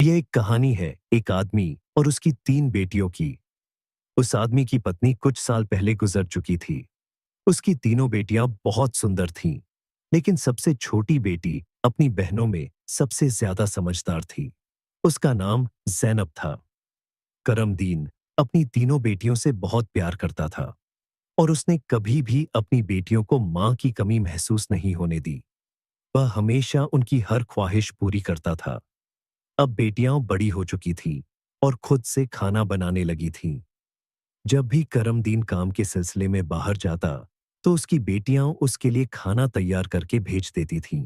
ये एक कहानी है एक आदमी और उसकी 3 बेटियों की। उस आदमी की पत्नी कुछ साल पहले गुजर चुकी थी। उसकी तीनों बेटियां बहुत सुंदर थीं, लेकिन सबसे छोटी बेटी अपनी बहनों में सबसे ज्यादा समझदार थी। उसका नाम ज़ैनब था। करमदीन अपनी तीनों बेटियों से बहुत प्यार करता था और उसने कभी भी अपनी बेटियों को मां की कमी महसूस नहीं होने दी। वह हमेशा उनकी हर ख्वाहिश पूरी करता था। अब बेटियां बड़ी हो चुकी थीं और खुद से खाना बनाने लगी थीं। जब भी करमदीन काम के सिलसिले में बाहर जाता, तो उसकी बेटियां उसके लिए खाना तैयार करके भेज देती थीं।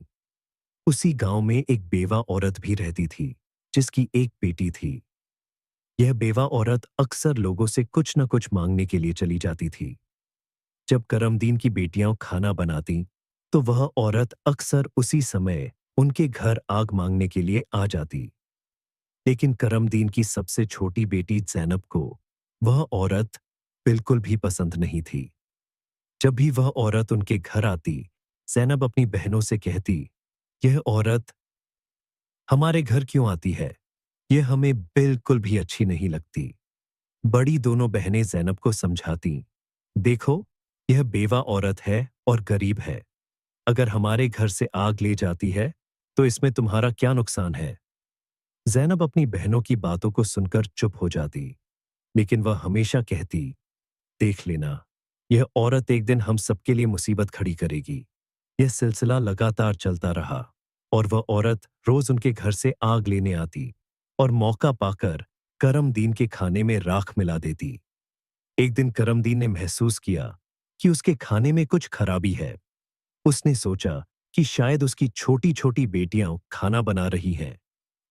उसी गांव में एक बेवा औरत भी रहती थी, जिसकी एक बेटी थी। यह बेवा औरत अक्सर लोगों से कुछ न कुछ मांगने के लिए चली जाती थी। जब करमदीन की बेटियां खाना बनाती, तो वह औरत अक्सर उसी समय उनके घर आग मांगने के लिए आ जाती। लेकिन करमदीन की सबसे छोटी बेटी ज़ैनब को वह औरत बिल्कुल भी पसंद नहीं थी। जब भी वह औरत उनके घर आती, ज़ैनब अपनी बहनों से कहती, यह औरत हमारे घर क्यों आती है? यह हमें बिल्कुल भी अच्छी नहीं लगती। बड़ी दोनों बहनें ज़ैनब को समझाती, देखो, यह बेवा औरत है और गरीब है। अगर हमारे घर से आग ले जाती है, तो इसमें तुम्हारा क्या नुकसान है? ज़ैनब अपनी बहनों की बातों को सुनकर चुप हो जाती, लेकिन वह हमेशा कहती, देख लेना, यह औरत एक दिन हम सबके लिए मुसीबत खड़ी करेगी। यह सिलसिला लगातार चलता रहा और वह औरत रोज उनके घर से आग लेने आती और मौका पाकर करमदीन के खाने में राख मिला देती। एक दिन करमदीन ने महसूस किया कि उसके खाने में कुछ खराबी है। उसने सोचा कि शायद उसकी छोटी-छोटी बेटियां खाना बना रही हैं,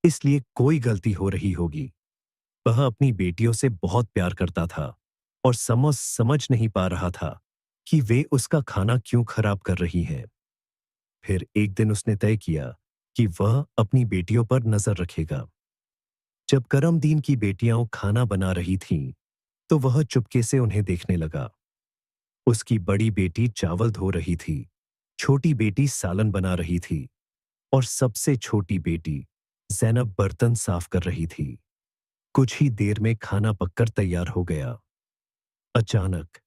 इसलिए कोई गलती हो रही होगी। वह अपनी बेटियों से बहुत प्यार करता था और समझ समझ नहीं पा रहा था कि वे उसका खाना क्यों खराब कर रही हैं। फिर एक दिन उसने तय किया कि वह अपनी बेटियों पर नजर रखेगा। जब करमदीन की बेटियां खाना बना रही थीं, तो वह चुपके से उन्हें देखने लगा। उसकी बड़ी बेटी चावल धो रही थी, छोटी बेटी सालन बना रही थी और सबसे छोटी बेटी ज़ैनब बर्तन साफ कर रही थी। कुछ ही देर में खाना पककर तैयार हो गया। अचानक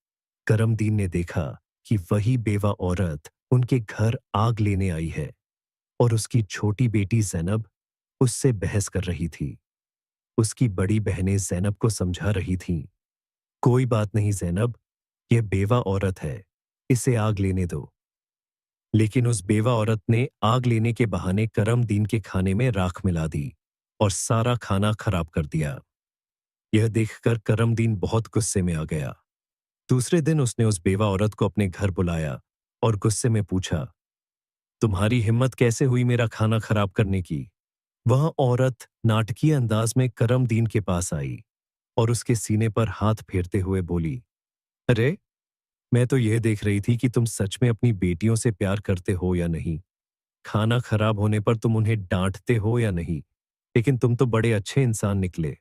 करमदीन ने देखा कि वही बेवा औरत उनके घर आग लेने आई है और उसकी छोटी बेटी ज़ैनब उससे बहस कर रही थी। उसकी बड़ी बहनें ज़ैनब को समझा रही थीं, कोई बात नहीं ज़ैनब, यह बेवा औरत है, इसे आग लेने दो। लेकिन उस बेवा औरत ने आग लेने के बहाने करमदीन के खाने में राख मिला दी और सारा खाना खराब कर दिया। यह देखकर करमदीन बहुत गुस्से में आ गया। दूसरे दिन उसने उस बेवा औरत को अपने घर बुलाया और गुस्से में पूछा, तुम्हारी हिम्मत कैसे हुई मेरा खाना खराब करने की? वह औरत नाटकीय अंदाज में करमदीन के पास आई और उसके सीने पर हाथ फेरते हुए बोली, अरे, मैं तो यह देख रही थी कि तुम सच में अपनी बेटियों से प्यार करते हो या नहीं। खाना खराब होने पर तुम उन्हें डांटते हो या नहीं, लेकिन तुम तो बड़े अच्छे इंसान निकले,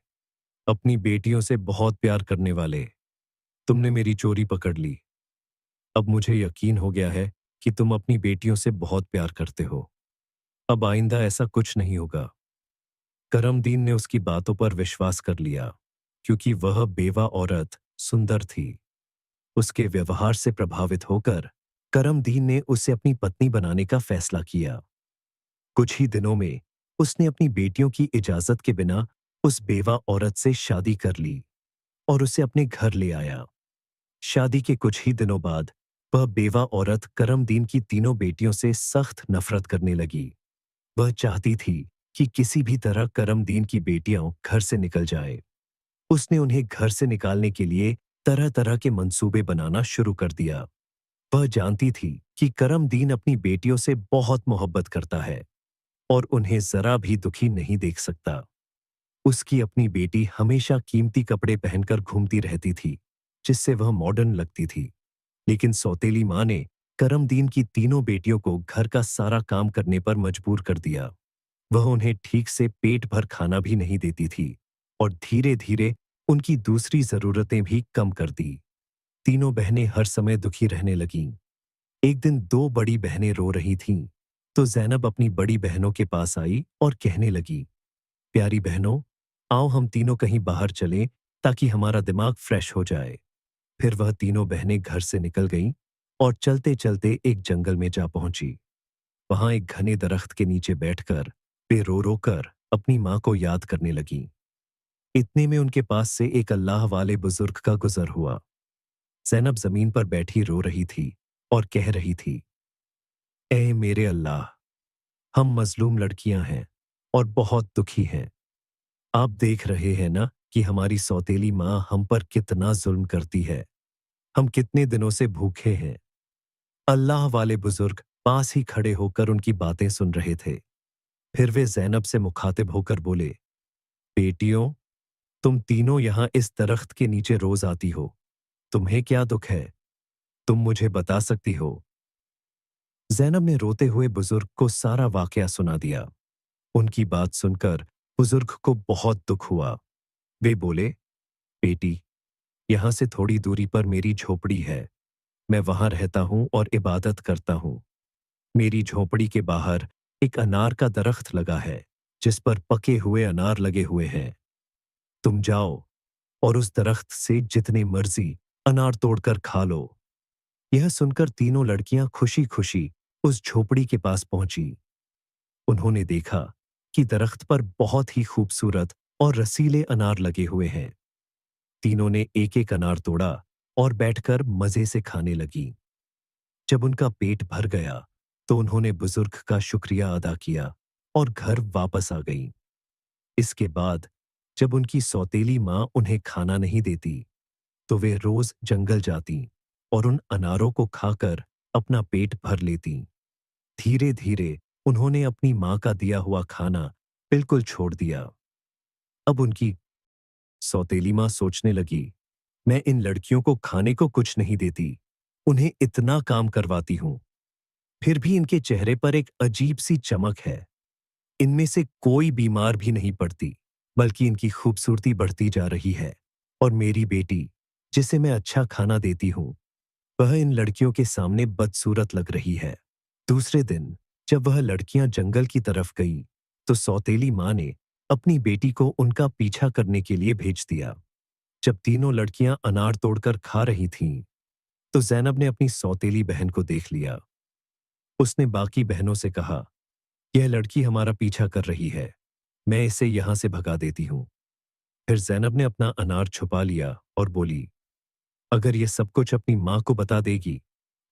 अपनी बेटियों से बहुत प्यार करने वाले। तुमने मेरी चोरी पकड़ ली। अब मुझे यकीन हो गया है कि तुम अपनी बेटियों से बहुत प्यार करते हो। अब आइंदा ऐसा कुछ नहीं होगा। करमदीन ने उसकी बातों पर विश्वास कर लिया, क्योंकि वह बेवा औरत सुंदर थी। उसके व्यवहार से प्रभावित होकर करमदीन ने उसे अपनी पत्नी बनाने का फैसला किया। कुछ ही दिनों में उसने अपनी बेटियों की इजाजत के बिना उस बेवा औरत से शादी कर ली और उसे अपने घर ले आया। शादी के कुछ ही दिनों बाद वह बेवा औरत करमदीन की तीनों बेटियों से सख्त नफरत करने लगी। वह चाहती थी कि किसी भी तरह करमदीन की बेटियां घर से निकल जाए। उसने उन्हें घर से निकालने के लिए तरह तरह के मंसूबे बनाना शुरू कर दिया। वह जानती थी कि करमदीन अपनी बेटियों से बहुत मोहब्बत करता है और उन्हें जरा भी दुखी नहीं देख सकता। उसकी अपनी बेटी हमेशा कीमती कपड़े पहनकर घूमती रहती थी, जिससे वह मॉडर्न लगती थी। लेकिन सौतेली माँ ने करमदीन की तीनों बेटियों को घर का सारा काम करने पर मजबूर कर दिया। वह उन्हें ठीक से पेट भर खाना भी नहीं देती थी और धीरे धीरे उनकी दूसरी जरूरतें भी कम कर दी। तीनों बहनें हर समय दुखी रहने लगीं। एक दिन दो बड़ी बहनें रो रही थीं, तो ज़ैनब अपनी बड़ी बहनों के पास आई और कहने लगी, प्यारी बहनों, आओ हम तीनों कहीं बाहर चलें ताकि हमारा दिमाग फ्रेश हो जाए। फिर वह तीनों बहनें घर से निकल गईं और चलते-चलते एक जंगल में जा पहुंची। वहां एक घने दरख्त के नीचे बैठकर वे रो-रो कर अपनी मां को याद करने लगीं। इतने में उनके पास से एक अल्लाह वाले बुजुर्ग का गुजर हुआ। ज़ैनब जमीन पर बैठी रो रही थी और कह रही थी, ऐ मेरे अल्लाह, हम मजलूम लड़कियां हैं और बहुत दुखी हैं। आप देख रहे हैं ना कि हमारी सौतेली माँ हम पर कितना जुल्म करती है। हम कितने दिनों से भूखे हैं। अल्लाह वाले बुजुर्ग पास ही खड़े होकर उनकी बातें सुन रहे थे। फिर वे ज़ैनब से मुखातिब होकर बोले, बेटियों, तुम तीनों यहाँ इस दरख्त के नीचे रोज आती हो। तुम्हें क्या दुख है? तुम मुझे बता सकती हो? ज़ैनब ने रोते हुए बुजुर्ग को सारा वाकया सुना दिया। उनकी बात सुनकर बुजुर्ग को बहुत दुख हुआ। वे बोले, बेटी, यहाँ से थोड़ी दूरी पर मेरी झोपड़ी है। मैं वहां रहता हूं और इबादत करता हूं। मेरी झोपड़ी के बाहर एक अनार का दरख्त लगा है, जिस पर पके हुए अनार लगे हुए हैं। तुम जाओ और उस दरख्त से जितने मर्जी अनार तोड़कर खा लो। यह सुनकर तीनों लड़कियां खुशी खुशी उस झोपड़ी के पास पहुंची। उन्होंने देखा कि दरख्त पर बहुत ही खूबसूरत और रसीले अनार लगे हुए हैं। तीनों ने एक एक अनार तोड़ा और बैठकर मजे से खाने लगी। जब उनका पेट भर गया तो उन्होंने बुजुर्ग का शुक्रिया अदा किया और घर वापस आ गईं। इसके बाद जब उनकी सौतेली माँ उन्हें खाना नहीं देती तो वे रोज जंगल जाती और उन अनारों को खाकर अपना पेट भर लेती। धीरे धीरे उन्होंने अपनी माँ का दिया हुआ खाना बिल्कुल छोड़ दिया। अब उनकी सौतेली माँ सोचने लगी, मैं इन लड़कियों को खाने को कुछ नहीं देती, उन्हें इतना काम करवाती हूं, फिर भी इनके चेहरे पर एक अजीब सी चमक है। इनमें से कोई बीमार भी नहीं पड़ती, बल्कि इनकी खूबसूरती बढ़ती जा रही है। और मेरी बेटी, जिसे मैं अच्छा खाना देती हूं, वह इन लड़कियों के सामने बदसूरत लग रही है। दूसरे दिन जब वह लड़कियां जंगल की तरफ गईं, तो सौतेली माँ ने अपनी बेटी को उनका पीछा करने के लिए भेज दिया। जब तीनों लड़कियां अनार तोड़कर खा रही थीं, तो ज़ैनब ने अपनी सौतेली बहन को देख लिया। उसने बाकी बहनों से कहा, यह लड़की हमारा पीछा कर रही है, मैं इसे यहां से भगा देती हूं। फिर ज़ैनब ने अपना अनार छुपा लिया और बोली, अगर यह सब कुछ अपनी माँ को बता देगी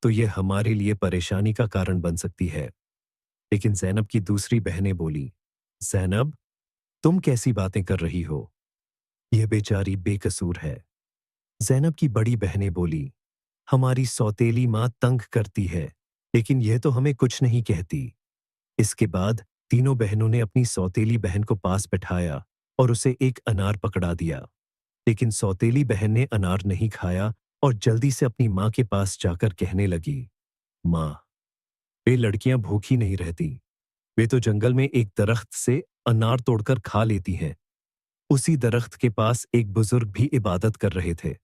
तो यह हमारे लिए परेशानी का कारण बन सकती है। लेकिन ज़ैनब की दूसरी बहनें बोली, ज़ैनब, तुम कैसी बातें कर रही हो? यह बेचारी बेकसूर है। ज़ैनब की बड़ी बहनें बोली, हमारी सौतेली माँ तंग करती है, लेकिन यह तो हमें कुछ नहीं कहती। इसके बाद तीनों बहनों ने अपनी सौतेली बहन को पास बैठाया और उसे एक अनार पकड़ा दिया। लेकिन सौतेली बहन ने अनार नहीं खाया और जल्दी से अपनी माँ के पास जाकर कहने लगी, माँ, वे लड़कियां भूखी नहीं रहती। वे तो जंगल में एक दरख्त से अनार तोड़कर खा लेती हैं। उसी दरख्त के पास एक बुजुर्ग भी इबादत कर रहे थे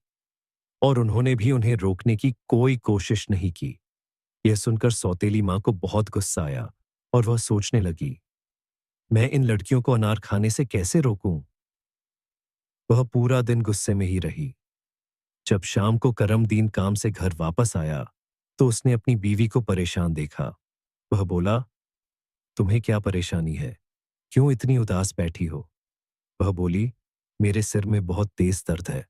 और उन्होंने भी उन्हें रोकने की कोई कोशिश नहीं की। यह सुनकर सौतेली माँ को बहुत गुस्सा आया और वह सोचने लगी, मैं इन लड़कियों को अनार खाने से कैसे रोकूं? वह पूरा दिन गुस्से में ही रही। जब शाम को करमदीन काम से घर वापस आया तो उसने अपनी बीवी को परेशान देखा। वह बोला, तुम्हें क्या परेशानी है? क्यों इतनी उदास बैठी हो? वह बोली, मेरे सिर में बहुत तेज दर्द है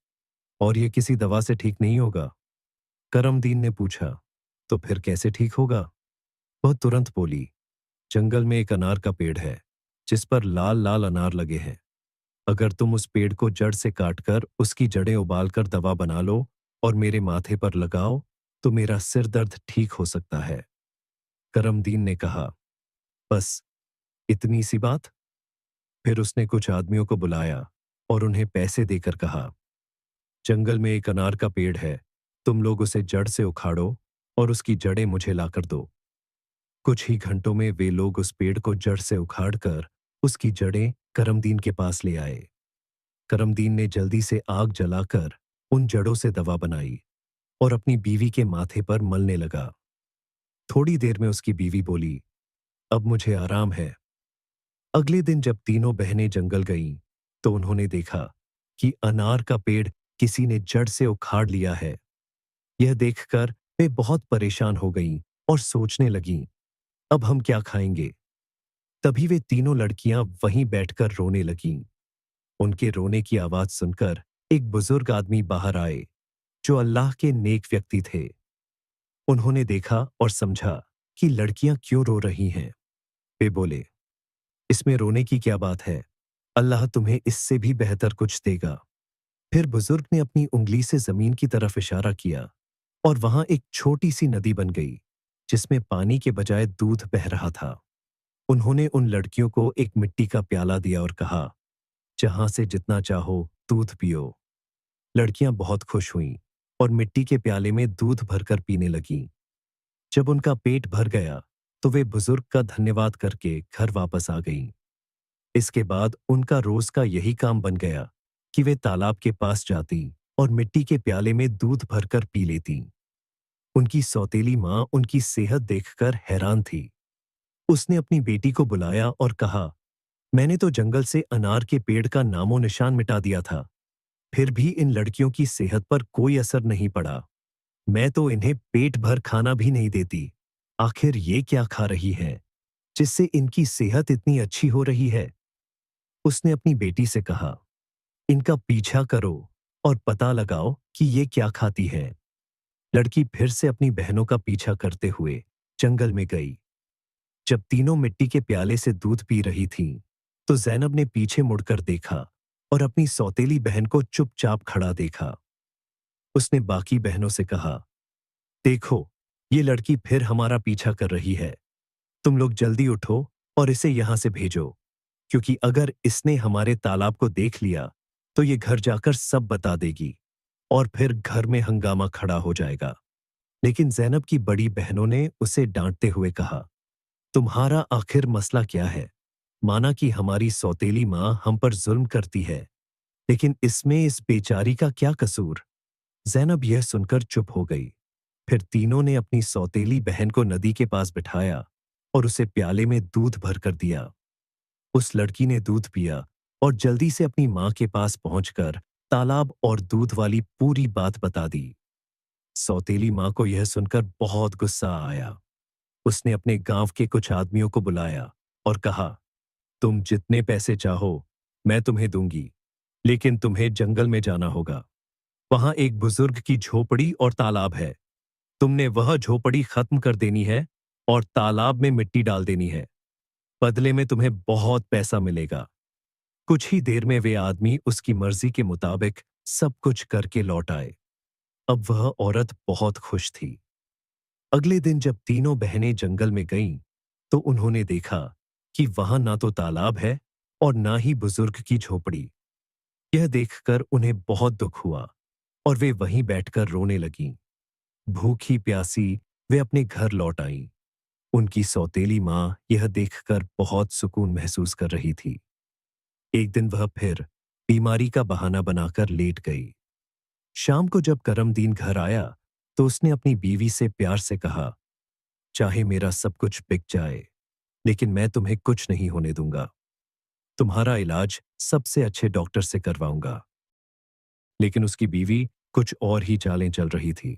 और यह किसी दवा से ठीक नहीं होगा। करमदीन ने पूछा, तो फिर कैसे ठीक होगा? वह तुरंत बोली, जंगल में एक अनार का पेड़ है जिस पर लाल लाल अनार लगे हैं। अगर तुम उस पेड़ को जड़ से काटकर उसकी जड़ें उबालकर दवा बना लो और मेरे माथे पर लगाओ तो मेरा सिर दर्द ठीक हो सकता है। करमदीन ने कहा, बस इतनी सी बात? फिर उसने कुछ आदमियों को बुलाया और उन्हें पैसे देकर कहा, जंगल में एक अनार का पेड़ है, तुम लोग उसे जड़ से उखाड़ो और उसकी जड़ें मुझे लाकर दो। कुछ ही घंटों में वे लोग उस पेड़ को जड़ से उखाड़कर उसकी जड़ें करमदीन के पास ले आए। करमदीन ने जल्दी से आग जलाकर उन जड़ों से दवा बनाई और अपनी बीवी के माथे पर मलने लगा। थोड़ी देर में उसकी बीवी बोली, अब मुझे आराम है, अगले दिन जब तीनों बहनें जंगल गईं, तो उन्होंने देखा कि अनार का पेड़ किसी ने जड़ से उखाड़ लिया है। यह देखकर वे बहुत परेशान हो गईं और सोचने लगीं, अब हम क्या खाएंगे? तभी वे तीनों लड़कियां वहीं बैठकर रोने लगीं। उनके रोने की आवाज सुनकर एक बुजुर्ग आदमी बाहर आए, जो अल्लाह के नेक व्यक्ति थे। उन्होंने देखा और समझा कि लड़कियां क्यों रो रही हैं। वे बोले, इसमें रोने की क्या बात है? अल्लाह तुम्हें इससे भी बेहतर कुछ देगा। फिर बुजुर्ग ने अपनी उंगली से जमीन की तरफ इशारा किया और वहां एक छोटी सी नदी बन गई, जिसमें पानी के बजाय दूध बह रहा था। उन्होंने उन लड़कियों को एक मिट्टी का प्याला दिया और कहा, जहां से जितना चाहो दूध पियो। लड़कियां बहुत खुश हुईं और मिट्टी के प्याले में दूध भरकर पीने लगीं। जब उनका पेट भर गया, तो वे बुजुर्ग का धन्यवाद करके घर वापस आ गईं। इसके बाद उनका रोज का यही काम बन गया कि वे तालाब के पास जाती और मिट्टी के प्याले में दूध भरकर पी लेती। उनकी सौतेली माँ उनकी सेहत देखकर हैरान थी। उसने अपनी बेटी को बुलाया और कहा, मैंने तो जंगल से अनार के पेड़ का नामो निशान मिटा दिया था, फिर भी इन लड़कियों की सेहत पर कोई असर नहीं पड़ा। मैं तो इन्हें पेट भर खाना भी नहीं देती। आखिर ये क्या खा रही हैं, जिससे इनकी सेहत इतनी अच्छी हो रही है? उसने अपनी बेटी से कहा, इनका पीछा करो और पता लगाओ कि ये क्या खाती हैं। लड़की फिर से अपनी बहनों का पीछा करते हुए जंगल में गई। जब तीनों मिट्टी के प्याले से दूध पी रही थीं, तो ज़ैनब ने पीछे मुड़कर देखा और अपनी सौतेली बहन को चुपचाप खड़ा देखा। उसने बाकी बहनों से कहा, देखो, ये लड़की फिर हमारा पीछा कर रही है। तुम लोग जल्दी उठो और इसे यहां से भेजो, क्योंकि अगर इसने हमारे तालाब को देख लिया, तो ये घर जाकर सब बता देगी और फिर घर में हंगामा खड़ा हो जाएगा। लेकिन ज़ैनब की बड़ी बहनों ने उसे डांटते हुए कहा, तुम्हारा आखिर मसला क्या है? माना कि हमारी सौतेली माँ हम पर जुल्म करती है, लेकिन इसमें इस बेचारी का क्या कसूर? ज़ैनब यह सुनकर चुप हो गई। फिर तीनों ने अपनी सौतेली बहन को नदी के पास बिठाया और उसे प्याले में दूध भरकर दिया। उस लड़की ने दूध पिया और जल्दी से अपनी माँ के पास पहुंचकर तालाब और दूध वाली पूरी बात बता दी। सौतेली माँ को यह सुनकर बहुत गुस्सा आया। उसने अपने गांव के कुछ आदमियों को बुलाया और कहा, तुम जितने पैसे चाहो मैं तुम्हें दूंगी, लेकिन तुम्हें जंगल में जाना होगा। वहां एक बुजुर्ग की झोपड़ी और तालाब है। तुमने वह झोपड़ी खत्म कर देनी है और तालाब में मिट्टी डाल देनी है। बदले में तुम्हें बहुत पैसा मिलेगा। कुछ ही देर में वे आदमी उसकी मर्जी के मुताबिक सब कुछ करके लौट आए। अब वह औरत बहुत खुश थी। अगले दिन जब तीनों बहनें जंगल में गईं, तो उन्होंने देखा कि वहां ना तो तालाब है और ना ही बुजुर्ग की झोपड़ी। यह देखकर उन्हें बहुत दुख हुआ और वे वहीं बैठकर रोने लगीं। भूखी प्यासी वे अपने घर लौट आईं। उनकी सौतेली माँ यह देखकर बहुत सुकून महसूस कर रही थी। एक दिन वह फिर बीमारी का बहाना बनाकर लेट गई। शाम को जब करमदीन घर आया, तो उसने अपनी बीवी से प्यार से कहा, चाहे मेरा सब कुछ बिक जाए, लेकिन मैं तुम्हें कुछ नहीं होने दूंगा। तुम्हारा इलाज सबसे अच्छे डॉक्टर से करवाऊंगा। लेकिन उसकी बीवी कुछ और ही चालें चल रही थी।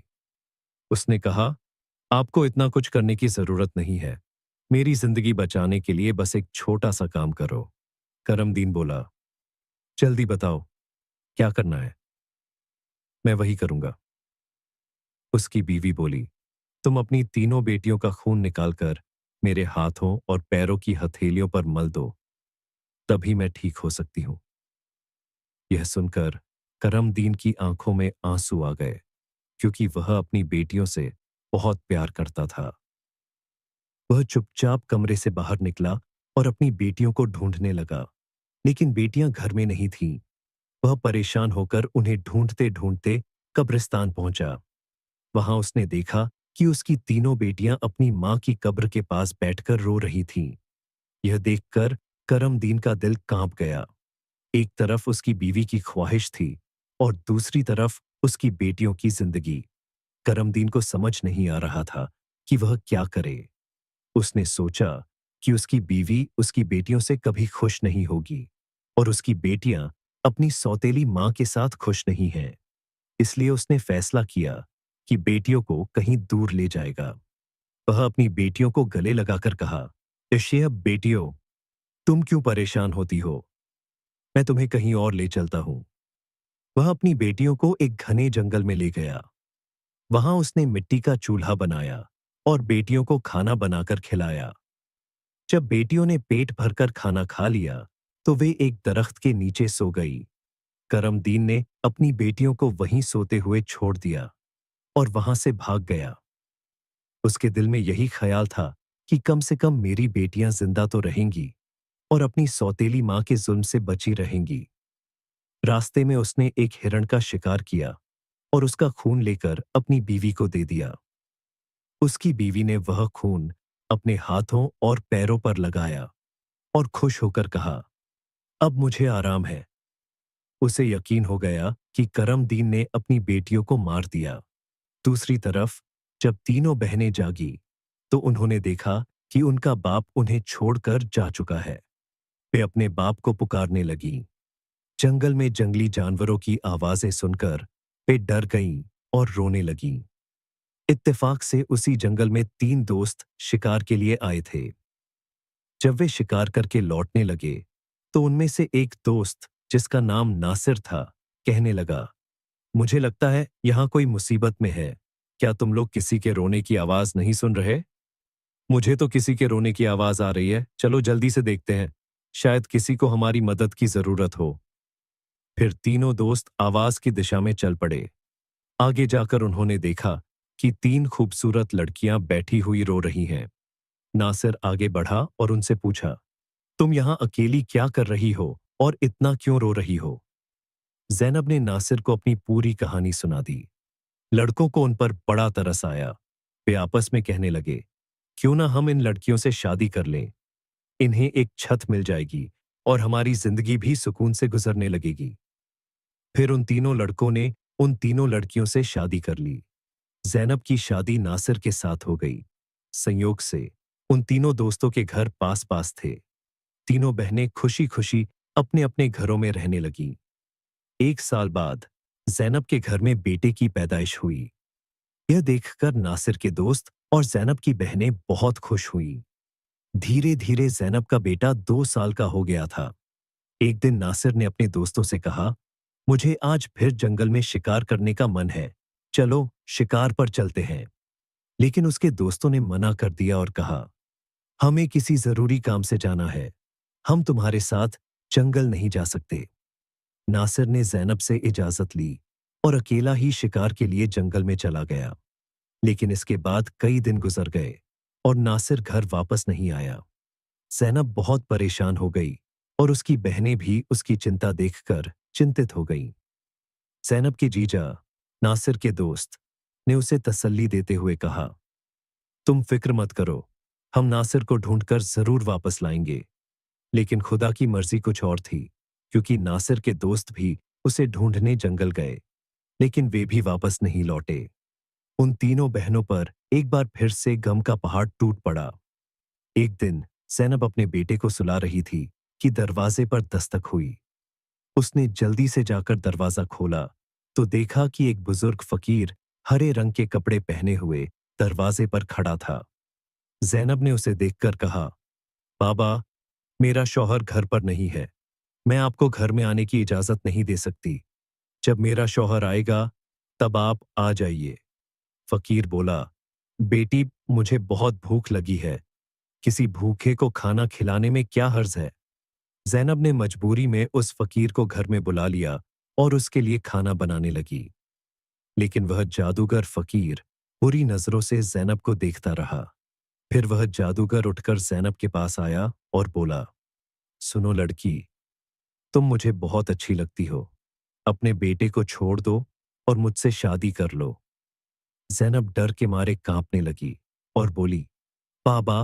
उसने कहा, आपको इतना कुछ करने की जरूरत नहीं है। मेरी जिंदगी बचाने के लिए बस एक छोटा सा काम करो। करमदीन बोला, जल्दी बताओ, क्या करना है? मैं वही करूंगा। उसकी बीवी बोली, तुम अपनी तीनों बेटियों का खून निकालकर मेरे हाथों और पैरों की हथेलियों पर मल दो, तभी मैं ठीक हो सकती हूं। यह सुनकर करमदीन की आंखों में आंसू आ गए, क्योंकि वह अपनी बेटियों से बहुत प्यार करता था। वह चुपचाप कमरे से बाहर निकला और अपनी बेटियों को ढूंढने लगा, लेकिन बेटियां घर में नहीं थीं। वह परेशान होकर उन्हें ढूंढते ढूंढते कब्रिस्तान पहुंचा। वहां उसने देखा कि उसकी तीनों बेटियां अपनी मां की कब्र के पास बैठकर रो रही थीं। यह देखकर करमदीन का दिल कांप गया। एक तरफ उसकी बीवी की ख्वाहिश थी और दूसरी तरफ उसकी बेटियों की जिंदगी। करमदीन को समझ नहीं आ रहा था कि वह क्या करे। उसने सोचा कि उसकी बीवी उसकी बेटियों से कभी खुश नहीं होगी और उसकी बेटियां अपनी सौतेली मां के साथ खुश नहीं हैं। इसलिए उसने फैसला किया कि बेटियों को कहीं दूर ले जाएगा। वह अपनी बेटियों को गले लगाकर कहा, यशय बेटियों, तुम क्यों परेशान होती हो? मैं तुम्हें कहीं और ले चलता हूं। वह अपनी बेटियों को एक घने जंगल में ले गया। वहां उसने मिट्टी का चूल्हा बनाया और बेटियों को खाना बनाकर खिलाया। जब बेटियों ने पेट भरकर खाना खा लिया, तो वे एक दरख्त के नीचे सो गई। करमदीन ने अपनी बेटियों को वहीं सोते हुए छोड़ दिया और वहां से भाग गया। उसके दिल में यही ख्याल था कि कम से कम मेरी बेटियां जिंदा तो रहेंगी और अपनी सौतेली मां के जुल्म से बची रहेंगी। रास्ते में उसने एक हिरण का शिकार किया और उसका खून लेकर अपनी बीवी को दे दिया। उसकी बीवी ने वह खून अपने हाथों और पैरों पर लगाया और खुश होकर कहा, अब मुझे आराम है। उसे यकीन हो गया कि करमदीन ने अपनी बेटियों को मार दिया। दूसरी तरफ जब तीनों बहनें जागी, तो उन्होंने देखा कि उनका बाप उन्हें छोड़कर जा चुका है। वे अपने बाप को पुकारने लगीं। जंगल में जंगली जानवरों की आवाजें सुनकर वे डर गईं और रोने लगीं। इत्तेफाक से उसी जंगल में तीन दोस्त शिकार के लिए आए थे। जब वे शिकार करके लौटने लगे, तो उनमें से एक दोस्त, जिसका नाम नासिर था, कहने लगा, मुझे लगता है यहां कोई मुसीबत में है। क्या तुम लोग किसी के रोने की आवाज नहीं सुन रहे? मुझे तो किसी के रोने की आवाज आ रही है। चलो जल्दी से देखते हैं, शायद किसी को हमारी मदद की जरूरत हो। फिर तीनों दोस्त आवाज की दिशा में चल पड़े। आगे जाकर उन्होंने देखा कि तीन खूबसूरत लड़कियां बैठी हुई रो रही हैं। नासिर आगे बढ़ा और उनसे पूछा, तुम यहां अकेली क्या कर रही हो और इतना क्यों रो रही हो? जैनब ने नासिर को अपनी पूरी कहानी सुना दी। लड़कों को उन पर बड़ा तरस आया। वे आपस में कहने लगे, क्यों ना हम इन लड़कियों से शादी कर लें। इन्हें एक छत मिल जाएगी और हमारी जिंदगी भी सुकून से गुजरने लगेगी। फिर उन तीनों लड़कों ने उन तीनों लड़कियों से शादी कर ली। जैनब की शादी नासिर के साथ हो गई। संयोग से उन तीनों दोस्तों के घर पास पास थे। तीनों बहनें खुशी खुशी अपने अपने घरों में रहने लगीं। एक साल बाद जैनब के घर में बेटे की पैदाइश हुई। यह देखकर नासिर के दोस्त और जैनब की बहनें बहुत खुश हुईं। धीरे धीरे जैनब का बेटा 2 साल का हो गया था। एक दिन नासिर ने अपने दोस्तों से कहा, मुझे आज फिर जंगल में शिकार करने का मन है। चलो शिकार पर चलते हैं। लेकिन उसके दोस्तों ने मना कर दिया और कहा, हमें किसी जरूरी काम से जाना है। हम तुम्हारे साथ जंगल नहीं जा सकते। नासिर ने जैनब से इजाजत ली और अकेला ही शिकार के लिए जंगल में चला गया। लेकिन इसके बाद कई दिन गुजर गए और नासिर घर वापस नहीं आया। जैनब बहुत परेशान हो गई और उसकी बहनें भी उसकी चिंता देखकर चिंतित हो गईं। जैनब के जीजा, नासिर के दोस्त, ने उसे तसल्ली देते हुए कहा, तुम फिक्र मत करो, हम नासिर को ढूंढकर जरूर वापस लाएंगे। लेकिन खुदा की मर्जी कुछ और थी, क्योंकि नासिर के दोस्त भी उसे ढूंढने जंगल गए, लेकिन वे भी वापस नहीं लौटे। उन तीनों बहनों पर एक बार फिर से गम का पहाड़ टूट पड़ा। एक दिन जैनब अपने बेटे को सुला रही थी कि दरवाजे पर दस्तक हुई। उसने जल्दी से जाकर दरवाजा खोला तो देखा कि एक बुजुर्ग फकीर हरे रंग के कपड़े पहने हुए दरवाजे पर खड़ा था। जैनब ने उसे देखकर कहा, बाबा, मेरा शौहर घर पर नहीं है। मैं आपको घर में आने की इजाजत नहीं दे सकती। जब मेरा शौहर आएगा तब आप आ जाइए। फकीर बोला, बेटी, मुझे बहुत भूख लगी है। किसी भूखे को खाना खिलाने में क्या हर्ज है? जैनब ने मजबूरी में उस फकीर को घर में बुला लिया और उसके लिए खाना बनाने लगी। लेकिन वह जादूगर फकीर बुरी नजरों से जैनब को देखता रहा। फिर वह जादूगर उठकर जैनब के पास आया और बोला, सुनो लड़की, तुम मुझे बहुत अच्छी लगती हो। अपने बेटे को छोड़ दो और मुझसे शादी कर लो। जैनब डर के मारे कांपने लगी और बोली, बाबा,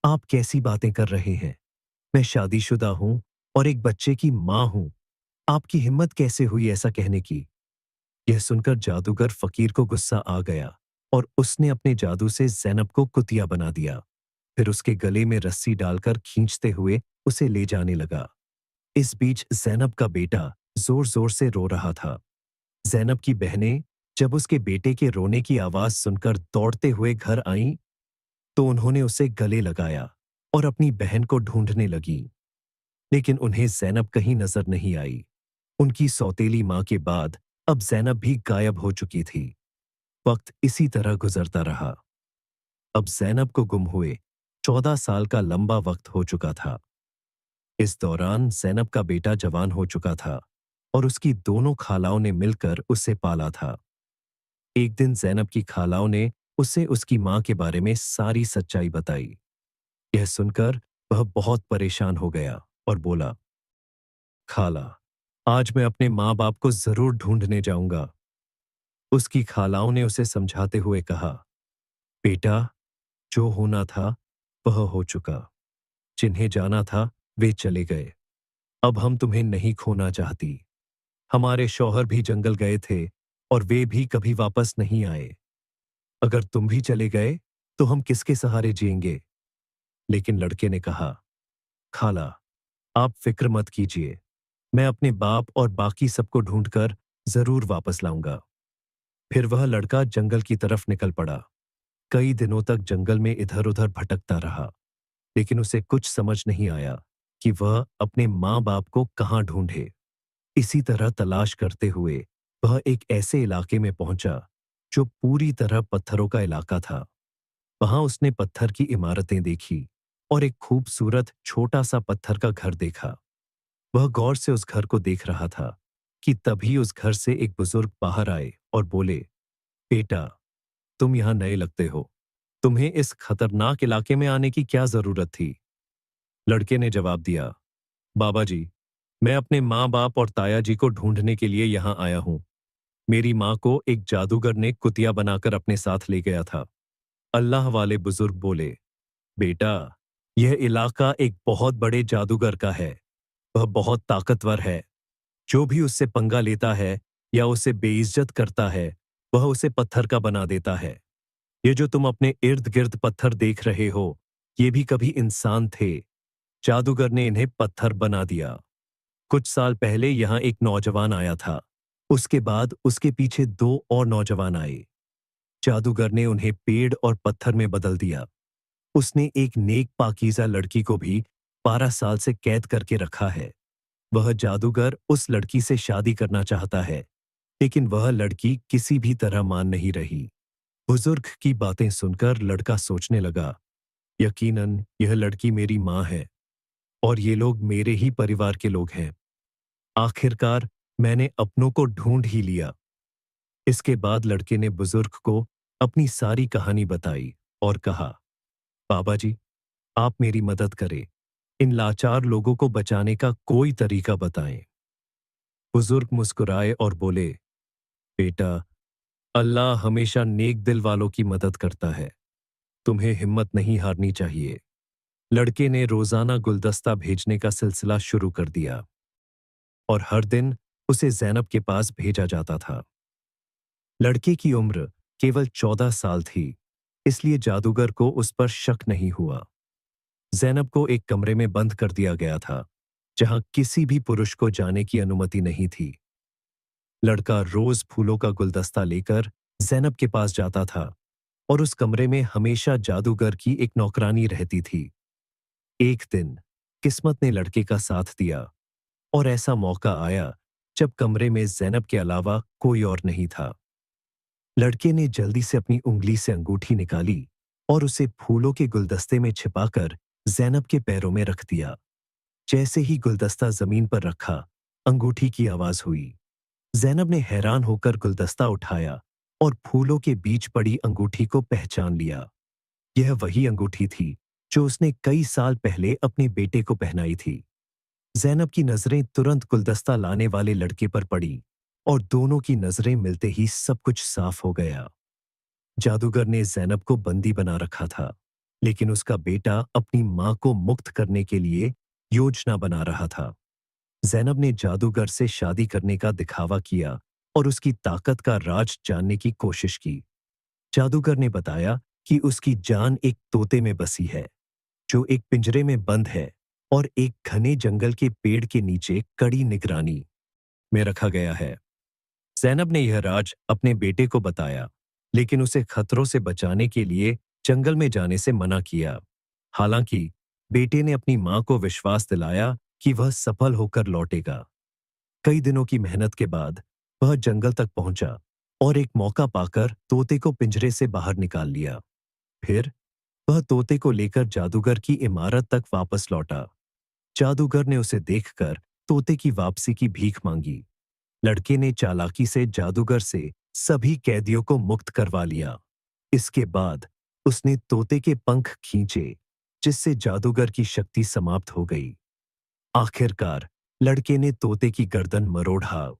आप कैसी बातें कर रहे हैं? मैं शादीशुदा हूं और एक बच्चे की मां हूं। आपकी हिम्मत कैसे हुई ऐसा कहने की? यह सुनकर जादूगर फकीर को गुस्सा आ गया और उसने अपने जादू से जैनब को कुतिया बना दिया। फिर उसके गले में रस्सी डालकर खींचते हुए उसे ले जाने लगा। इस बीच ज़ैनब का बेटा जोर-जोर से रो रहा था। ज़ैनब की बहनें जब उसके बेटे के रोने की आवाज़ सुनकर दौड़ते हुए घर आईं, तो उन्होंने उसे गले लगाया और अपनी बहन को ढूंढने लगीं। लेकिन उन्हें ज़ैनब कहीं नजर नहीं आई। उनकी सौतेली माँ के बाद अब ज़ैनब भी गायब हो चुकी थी। वक्त इसी तरह गुजरता रहा। अब ज़ैनब को गुम हुए 14 साल का लंबा वक्त हो चुका था। इस दौरान ज़ैनब का बेटा जवान हो चुका था और उसकी दोनों खालाओं ने मिलकर उसे पाला था। एक दिन ज़ैनब की खालाओं ने उसे उसकी माँ के बारे में सारी सच्चाई बताई। यह सुनकर वह बहुत परेशान हो गया और बोला, खाला, आज मैं अपने माँ बाप को जरूर ढूंढने जाऊंगा। उसकी खालाओं ने उसे समझाते हुए कहा, बेटा, जो होना था वह हो चुका। जिन्हें जाना था वे चले गए। अब हम तुम्हें नहीं खोना चाहती। हमारे शौहर भी जंगल गए थे और वे भी कभी वापस नहीं आए। अगर तुम भी चले गए तो हम किसके सहारे जिएंगे? लेकिन लड़के ने कहा, खाला, आप फिक्र मत कीजिए। मैं अपने बाप और बाकी सबको ढूंढकर जरूर वापस लाऊंगा। फिर वह लड़का जंगल की तरफ निकल पड़ा। कई दिनों तक जंगल में इधर-उधर भटकता रहा, लेकिन उसे कुछ समझ नहीं आया कि वह अपने माँ बाप को कहाँ ढूंढे। इसी तरह तलाश करते हुए वह एक ऐसे इलाके में पहुंचा जो पूरी तरह पत्थरों का इलाका था। वहां उसने पत्थर की इमारतें देखी और एक खूबसूरत छोटा सा पत्थर का घर देखा। वह गौर से उस घर को देख रहा था कि तभी उस घर से एक बुजुर्ग बाहर आए और बोले, बेटा, तुम यहां नए लगते हो। तुम्हें इस खतरनाक इलाके में आने की क्या जरूरत थी? लड़के ने जवाब दिया, बाबा जी, मैं अपने माँ बाप और ताया जी को ढूंढने के लिए यहाँ आया हूँ। मेरी माँ को एक जादूगर ने कुतिया बनाकर अपने साथ ले गया था। अल्लाह वाले बुजुर्ग बोले, बेटा, यह इलाका एक बहुत बड़े जादूगर का है। वह बहुत ताकतवर है। जो भी उससे पंगा लेता है या उसे बेइज्जत करता है, वह उसे पत्थर का बना देता है। ये जो तुम अपने इर्द गिर्द पत्थर देख रहे हो, ये भी कभी इंसान थे। जादूगर ने इन्हें पत्थर बना दिया। कुछ साल पहले यहाँ एक नौजवान आया था। उसके बाद उसके पीछे 2 और नौजवान आए। जादूगर ने उन्हें पेड़ और पत्थर में बदल दिया। उसने एक नेक पाकीज़ा लड़की को भी 12 साल से कैद करके रखा है। वह जादूगर उस लड़की से शादी करना चाहता है, लेकिन वह लड़की किसी भी तरह मान नहीं रही। बुजुर्ग की बातें सुनकर लड़का सोचने लगा, यकीनन यह लड़की मेरी माँ है और ये लोग मेरे ही परिवार के लोग हैं। आखिरकार मैंने अपनों को ढूंढ ही लिया। इसके बाद लड़के ने बुजुर्ग को अपनी सारी कहानी बताई और कहा, बाबा जी, आप मेरी मदद करें। इन लाचार लोगों को बचाने का कोई तरीका बताएं। बुजुर्ग मुस्कुराए और बोले, बेटा, अल्लाह हमेशा नेक दिल वालों की मदद करता है। तुम्हें हिम्मत नहीं हारनी चाहिए। लड़के ने रोजाना गुलदस्ता भेजने का सिलसिला शुरू कर दिया और हर दिन उसे ज़ैनब के पास भेजा जाता था। लड़के की उम्र केवल 14 साल थी, इसलिए जादूगर को उस पर शक नहीं हुआ। ज़ैनब को एक कमरे में बंद कर दिया गया था, जहां किसी भी पुरुष को जाने की अनुमति नहीं थी। लड़का रोज फूलों का गुलदस्ता लेकर ज़ैनब के पास जाता था और उस कमरे में हमेशा जादूगर की एक नौकरानी रहती थी। एक दिन किस्मत ने लड़के का साथ दिया और ऐसा मौका आया जब कमरे में ज़ैनब के अलावा कोई और नहीं था। लड़के ने जल्दी से अपनी उंगली से अंगूठी निकाली और उसे फूलों के गुलदस्ते में छिपाकर ज़ैनब के पैरों में रख दिया। जैसे ही गुलदस्ता जमीन पर रखा, अंगूठी की आवाज हुई। ज़ैनब ने हैरान होकर गुलदस्ता उठाया और फूलों के बीच पड़ी अंगूठी को पहचान लिया। यह वही अंगूठी थी जो उसने कई साल पहले अपने बेटे को पहनाई थी। ज़ैनब की नजरें तुरंत गुलदस्ता लाने वाले लड़के पर पड़ी और दोनों की नजरें मिलते ही सब कुछ साफ हो गया। जादूगर ने ज़ैनब को बंदी बना रखा था, लेकिन उसका बेटा अपनी मां को मुक्त करने के लिए योजना बना रहा था। ज़ैनब ने जादूगर से शादी करने का दिखावा किया और उसकी ताकत का राज जानने की कोशिश की। जादूगर ने बताया कि उसकी जान एक तोते में बसी है जो एक पिंजरे में बंद है और एक घने जंगल के पेड़ के नीचे कड़ी निगरानी में रखा गया है। ज़ैनब ने यह राज अपने बेटे को बताया, लेकिन उसे खतरों से बचाने के लिए जंगल में जाने से मना किया। हालांकि बेटे ने अपनी मां को विश्वास दिलाया कि वह सफल होकर लौटेगा। कई दिनों की मेहनत के बाद वह जंगल तक पहुंचा और एक मौका पाकर तोते को पिंजरे से बाहर निकाल लिया। फिर वह तोते को लेकर जादूगर की इमारत तक वापस लौटा। जादूगर ने उसे देखकर तोते की वापसी की भीख मांगी। लड़के ने चालाकी से जादूगर से सभी कैदियों को मुक्त करवा लिया। इसके बाद उसने तोते के पंख खींचे, जिससे जादूगर की शक्ति समाप्त हो गई। आखिरकार लड़के ने तोते की गर्दन मरोड़ा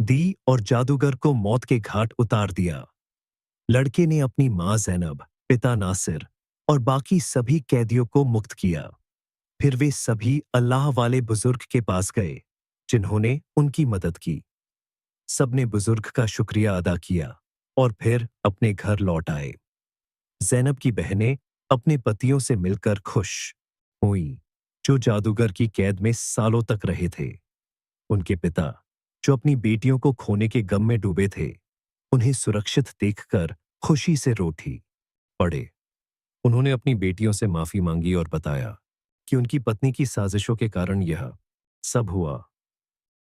दी और जादूगर को मौत के घाट उतार दिया। लड़के ने अपनी मां ज़ैनब, पिता नासिर और बाकी सभी कैदियों को मुक्त किया। फिर वे सभी अल्लाह वाले बुजुर्ग के पास गए, जिन्होंने उनकी मदद की। सबने बुजुर्ग का शुक्रिया अदा किया और फिर अपने घर लौट आए। ज़ैनब की बहनें अपने पतियों से मिलकर खुश हुईं, जो जादूगर की कैद में सालों तक रहे थे। उनके पिता, जो अपनी बेटियों को खोने के गम में डूबे थे, उन्हें सुरक्षित देखकर खुशी से रोठी पड़े। उन्होंने अपनी बेटियों से माफी मांगी और बताया कि उनकी पत्नी की साजिशों के कारण यह सब हुआ।